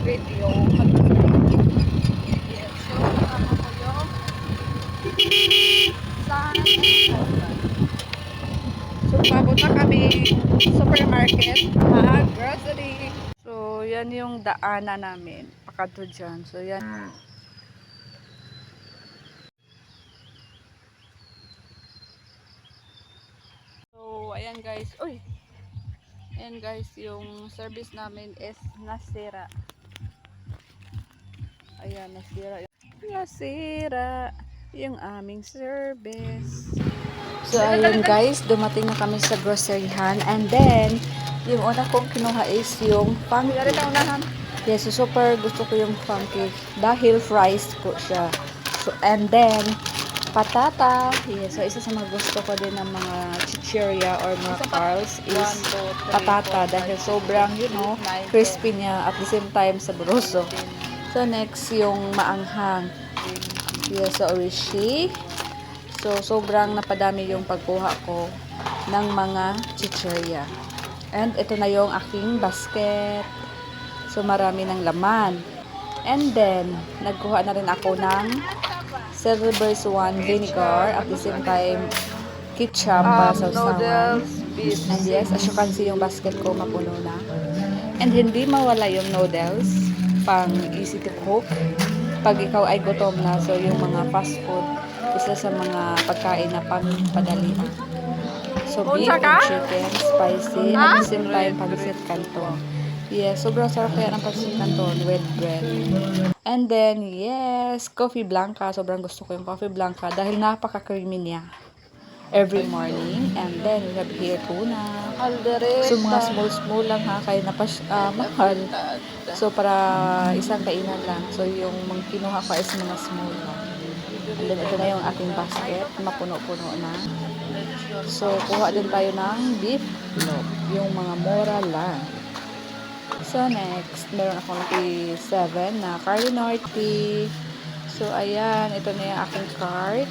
video. Yes, so kasama ko yung so papunta kami supermarket, grocery. So yan yung daanan namin pakadto dyan. So yan. So ayan guys, uy. Ayan guys, yung service namin is nasira. Ayan, nasira yung aming service. So ayan guys, dumating na kami sa groceryhan, and then yung una kong kinuha is yung pancake. Yes, so super gusto ko yung pancake dahil fries po siya. So and then patata. Yes, so isa sa mga gusto ko din ng mga chichirya or mga Carls is patata dahil sobrang, crispy niya at the same time saboroso. So next yung maanghang. Yes, so orishi. So sobrang napadami yung pagkuha ko ng mga chichirya. And ito na yung aking basket. So marami ng laman. And then nagkuha na rin ako ng Celebre's One vinegar at the same time ketchup para sa sausawan. And yes, as you can see, yung basket ko mapuno na. And hindi mawala yung noodles, pang easy to cook. Pag ikaw ay gutom na, so yung mga fast food, isa sa mga pagkain na pampadalian. So beef and chicken, spicy, at the same time pansit canton. Yes, sobrang sarap kaya ng pansit canton with bread. And then, yes, coffee blanca. Sobrang gusto ko yung coffee blanca dahil napaka-creamy niya every morning. And then, we have here tuna. So, mga small lang ha, kaya mahal. So, para isang kainan lang. So, yung mga kinuha ko is mga small lang. And then, ito na yung ating basket. Mapuno-puno na. So, kuha din tayo ng beef loaf. Yung mga mura lang. So, next, meron akong P7 na Carly Norte. So, ayan, ito na yung aking cart.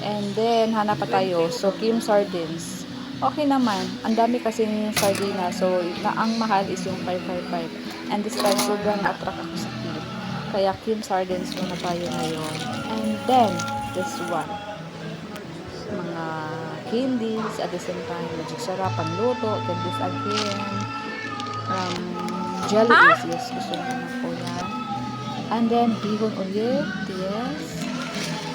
And then, hanap pa tayo. So, Kim Sardines. Okay naman. Ang dami kasing sardina. So, ang mahal is yung 555. And this time, sobrang na-attract ako sa Kim. Kaya, Kim Sardines muna tayo ngayon. And then, this one. Mga candies. At the same time, magic sarap, pangluto, candies again. Jelly is, yes, gusto naman po yan. And then, bihon ulit, yes.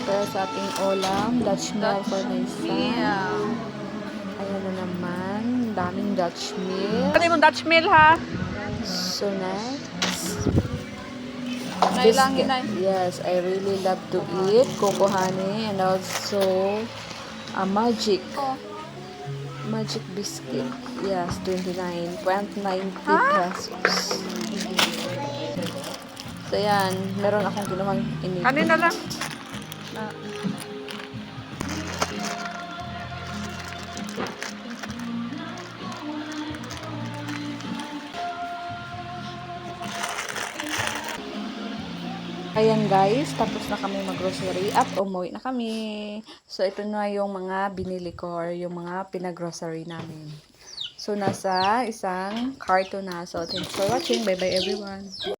Para sa ating ulam, Dutch meal for my son. Ayan na naman, daming Dutch meal. Ano yung Dutch meal, ha? So, next. Biscuit. Yes, I really love to eat cocoa honey and also a magic biscuit. Yes, 29.90 pesos. So, yan. Meron akong kinuhang inipin. Kanina lang. Ayan guys, tapos na kami mag-grocery at umuwi na kami. So, ito na yung mga binili ko or yung mga pinag-grocery namin. So, nasa isang carton na. So, thanks for watching. Bye-bye everyone.